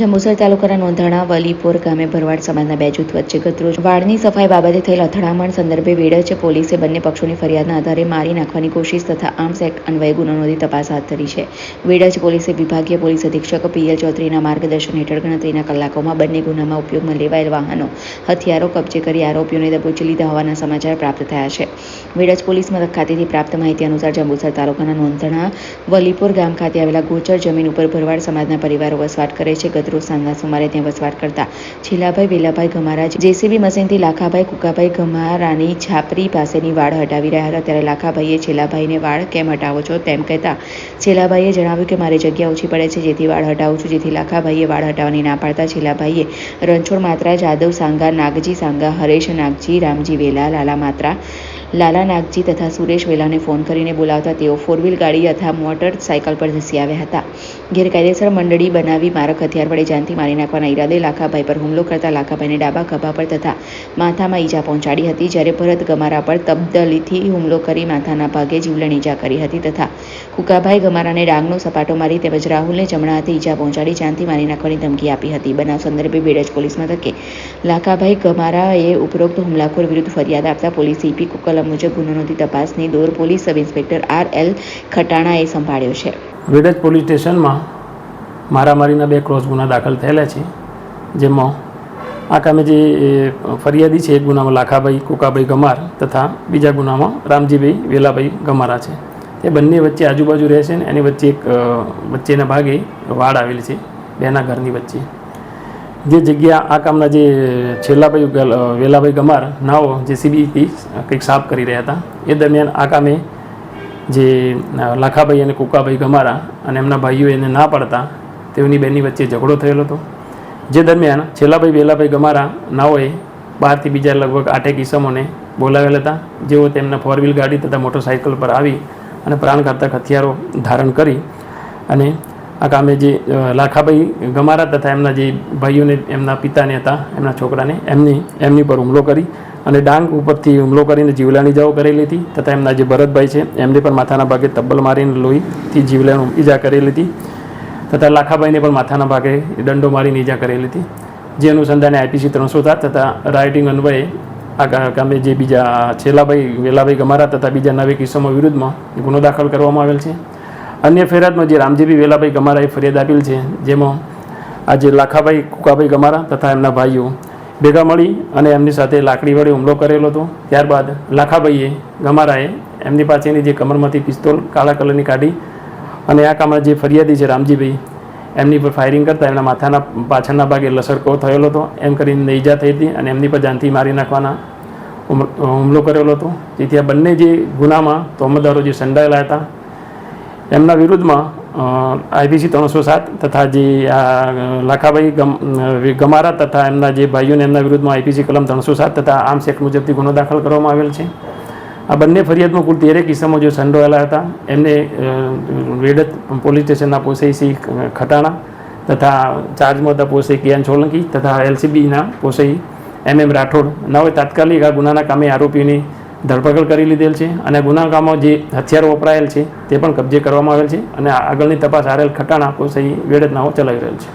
જંબુસર તાલુકાના નોંધાણા વલીપોર ગામે ભરવાડ સમાજના બે જૂથ વચ્ચે ગતરોજ વાડની સફાઈ બાબતે થયેલ અથડામણ સંદર્ભે વેડજ પોલીસે બંને પક્ષોની ફરિયાદના આધારે મારી નાખવાની કોશિશ તથા આર્મ્સ એક્ટ અન્વયે ગુનો નોંધી તપાસ હાથ ધરી છે. વેડજ પોલીસે વિભાગીય પોલીસ અધિક્ષક પીએલ ચૌધરીના માર્ગદર્શન હેઠળ ગણતરીના કલાકોમાં બંને ગુનામાં ઉપયોગમાં લેવાયેલ વાહનો, હથિયારો કબજે કરી આરોપીઓને દબોચી લીધા હોવાના સમાચાર પ્રાપ્ત થયા છે. વેડજ પોલીસ મથક ખાતેથી પ્રાપ્ત માહિતી અનુસાર જંબુસર તાલુકાના નોંધાણા વલીપોર ગામ ખાતે આવેલા ગોચર જમીન ઉપર ભરવાડ સમાજના પરિવારો વસવાટ કરે છે. ગતરોજ સાંજના સુમારે ત્યાં વસવાટ કરતા છેલ્લાભાઈ વેલાભાઈ ગમારા જેસીબી મશીનથી લાખાભાઈ કુકાભાઈ ગમારાની છાપરી પાસેની વાડ હટાવી રહ્યા હતા ત્યારે લાખાભાઈએ છેલ્લાભાઈને વાડ કેમ હટાવો છો તેમ કહેતા છેલ્લાભાઈએ જણાવ્યું કે મારી જગ્યા ઓછી પડે છે જેથી વાડ હટાવું છું. જેથી લાખાભાઈએ વાડ હટાવવાની ના પાડતા છેલ્લાભાઈએ રણછોડ માત્રા, જાદવ સાંગા, નાગજી સાંગા, હરેશ નાગજી, રામજી વેલા, લાલા માત્રા, લાલા નાગજી તથા સુરેશ વેલાને ફોન કરીને બોલાવતા તેઓ ફોર વ્હીલ ગાડી તથા મોટર સાયકલ પર ધસી આવ્યા હતા. ગેરકાયદેસર મંડળી બનાવી મારક હથિયાર વડે જાનથી મારી નાખવાના ઈરાદે લાખાભાઈ પર હુમલો કરતા લાખાભાઈને ડાબા ખભા પર તથા માથામાં ઈજા પહોંચાડી હતી. જ્યારે ભરત ગમારા પર તબદલીથી હુમલો કરી માથાના ભાગે જીવલેણ ઈજા કરી હતી તથા કુકાભાઈ ગમારાને ડાંગનો સપાટો મારી તેમજ રાહુલને જમણા હાથે ઈજા પહોંચાડી જાનથી મારી નાખવાની ધમકી આપી હતી. બનાવ સંદર્ભે વેડજ પોલીસ મથકે લાખાભાઈ ગમારાએ ઉપરોક્ત હુમલાખોર વિરુદ્ધ ફરિયાદ આપતા પોલીસે ઈપીકો કલમ મુજબ ગુનો નોંધી તપાસની દોર પોલીસ સબ ઇન્સ્પેક્ટર આર.એલ. ખટાણાએ સંભાળ્યો છે. વેડજ પોલીસ સ્ટેશનમાં મારામારીના 2 ક્રોસ ગુના દાખલ થયેલા છે. જેમાં આ કામે જે ફરિયાદી છે એક ગુનામાં લાખાભાઈ કુકાભાઈ ગમાર તથા બીજા ગુનામાં રામજીભાઈ વેલાભાઈ ગમારા છે. તે બંને વચ્ચે આજુબાજુ રહે છે ને એની વચ્ચે એક વચ્ચેના ભાગે વાડ આવેલી છે બેના ઘરની વચ્ચે. જે જગ્યા આ કામના જે છેલ્લાભાઈ વેલાભાઈ ગમાર નાઓ જેસીબીથી કંઈક સાફ કરી રહ્યા હતા એ દરમિયાન આ કામે જે લાખાભાઈ અને કુકાભાઈ ગમારા અને એમના ભાઈઓ એને ના પાડતા તેઓની બેની વચ્ચે ઝઘડો થયેલો હતો. જે દરમિયાન છેલ્લાભાઈ વેલાભાઈ ગમારા નાઓએ બહારથી બીજા લગભગ 8 ઇસમોને બોલાવેલા હતા. જેઓ તેમના ફોર વ્હીલ ગાડી તથા મોટરસાઇકલ પર આવી અને પ્રાણઘાતક હથિયારો ધારણ કરી અને આ કામે જે લાખાભાઈ ગમારા તથા એમના જે ભાઈઓને એમના પિતાને હતા એમના છોકરાને એમની પર હુમલો કરી અને ડાંગ ઉપરથી હુમલો કરીને જીવલેણ ઈજાઓ કરેલી હતી તથા એમના જે ભરતભાઈ છે એમને પણ માથાના ભાગે તબ્બલ મારીને લોહીથી જીવલેણ ઈજા કરેલી હતી તથા લાખાભાઈને પણ માથાના ભાગે દંડો મારીને ઈજા કરેલી હતી. જે અનુસંધાને આઈપીસી 307 તથા રાઇટિંગ અન્વયે આ કામે જે બીજા છેલ્લાભાઈ વેલાભાઈ ગમારા તથા બીજા 9 કિસ્સાઓ વિરુદ્ધમાં ગુનો દાખલ કરવામાં આવેલ છે. અન્ય ફરિયાદમાં જે રામજીભાઈ વેલાભાઈ ગમારાએ ફરિયાદ આપેલ છે જેમાં આજે લાખાભાઈ કુકાભાઈ ગમારા તથા એમના ભાઈઓ ભેગા મળી અને એમની સાથે લાકડી વડે હુમલો કરેલો હતો. ત્યારબાદ લાખાભાઈએ ગમારાએ એમની પાસેની જે કમરમાંથી પિસ્તોલ કાળા કલરની કાઢી અને આ કામના જે ફરિયાદી છે રામજીભાઈ એમની પર ફાયરિંગ કરતાં એમના માથાના પાછળના ભાગે લસરકો થયેલો હતો. એમ કરીને ઈજા થઈ હતી અને એમની પર જાનથી મારી નાખવાના હુમલો કરેલો હતો. જેથી આ બંને જે ગુનામાં તોહમતદારો જે સંડાયેલા હતા એમના વિરુદ્ધમાં આઈપીસી 307 તથા જે લાખાભાઈ ગમારા તથા એમના જે ભાઈઓને એમના વિરુદ્ધમાં આઈપીસી કલમ 307 તથા આર્મ્સ એક્ટ મુજબથી ગુનો દાખલ કરવામાં આવેલ છે. આ બંને ફરિયાદમાં કુલ 13 કિસ્સાઓ જે સંડોવાયેલા હતા એમને વેડજ પોલીસ સ્ટેશનના પોસઈ સી ખટાણા તથા ચાર્જમાં હતા પોસઈ કિયાન સોલંકી તથા એલસીબીના પોસઈ MM રાઠોડ નાઓએ તાત્કાલિક આ ગુનાના કામે આરોપીઓની ધરપકડ કરી લીધેલ છે અને ગુનાકામમાં જે હથિયારો વપરાયેલ છે તે પણ કબજે કરવામાં આવેલ છે અને આગળની તપાસ આર.એલ. ખટાણા પોસઈ વેડજ નાઓ ચલાવી રહેલ છે.